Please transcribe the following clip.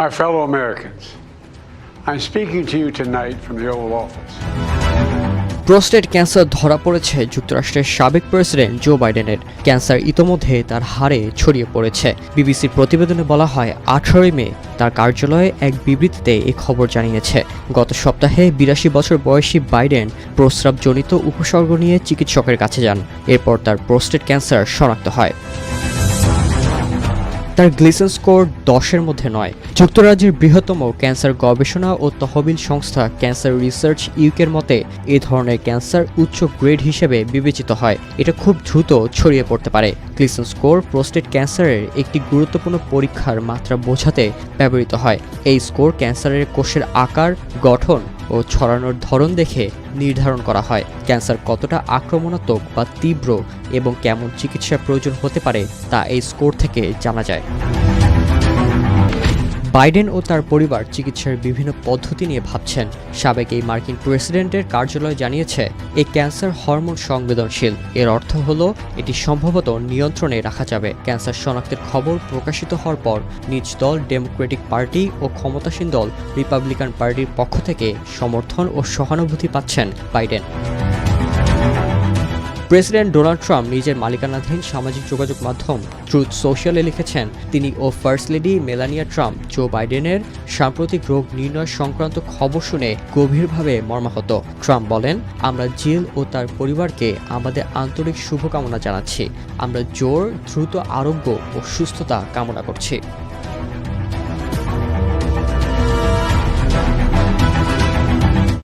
My fellow Americans, I'm speaking to you tonight from the Oval Office. Prostate cancer ধরা পড়েছে যুক্তরাষ্ট্রের সাবেক president Joe বাইডেনের। Cancer ইতোমধ্যে তার হাড়ে ছড়িয়ে পড়েছে। বিবিসির প্রতিবেদনে বলা হয় 18 মে তার কার্যালয়ে এক বিবৃতিতে এই খবর জানিয়েছে। গত সপ্তাহে 82 বছর বয়সী বাইডেন প্রস্রাবজনিত উপসর্গ নিয়ে চিকিৎসকের কাছে যান। এরপর তার প্রোস্টেট ক্যান্সার শনাক্ত হয়। তার গ্লিসন স্কোর 10-এর মধ্যে নয়। যুক্তরাজ্যের বৃহত্তম ক্যান্সার গবেষণা ও তহবিল সংস্থা ক্যান্সার রিসার্চ ইউকের মতে এ ধরনের ক্যান্সার উচ্চ গ্রেড হিসেবে বিবেচিত হয়। এটা খুব দ্রুত ছড়িয়ে পড়তে পারে। গ্লিসন স্কোর প্রোস্টেট ক্যান্সারের একটি গুরুত্বপূর্ণ পরীক্ষার মাত্রা বোঝাতে ব্যবহৃত হয়। এই স্কোর ক্যান্সারের কোষের আকার, গঠন ও ছড়ানোর ধরন দেখে নির্ধারণ করা হয়। ক্যান্সার কতটা আক্রমণাত্মক বা তীব্র এবং কেমন চিকিৎসার প্রয়োজন হতে পারে তা এই স্কোর থেকে জানা যায়। বাইডেন ও তার পরিবার চিকিৎসার বিভিন্ন পদ্ধতি নিয়ে ভাবছেন। সাবেক এই মার্কিন প্রেসিডেন্টের কার্যালয় জানিয়েছে এই ক্যান্সার হরমোন সংবেদনশীল। এর অর্থ হলো এটি সম্ভবত নিয়ন্ত্রণে রাখা যাবে। ক্যান্সার শনাক্তের খবর প্রকাশিত হওয়ার পর নিজ দল ডেমোক্রেটিক পার্টি ও ক্ষমতাসীন দল রিপাবলিকান পার্টির পক্ষ থেকে সমর্থন ও সহানুভূতি পাচ্ছেন বাইডেন। প্রেসিডেন্ট ডোনাল্ড ট্রাম্প নিজের মালিকানাধীন সামাজিক যোগাযোগ মাধ্যম ট্রুথ সোশ্যালে লিখেছেন তিনি ও first lady Melania Trump Joe বাইডেনের সাম্প্রতিক রোগ নির্ণয় সংক্রান্ত খবর শুনে গভীরভাবে মর্মাহত। ট্রাম্প বলেন, আমরা জিল ও তার পরিবারকে আমাদের আন্তরিক শুভকামনা জানাচ্ছি। আমরা জোর দ্রুত আরোগ্য ও সুস্থতা কামনা করছি।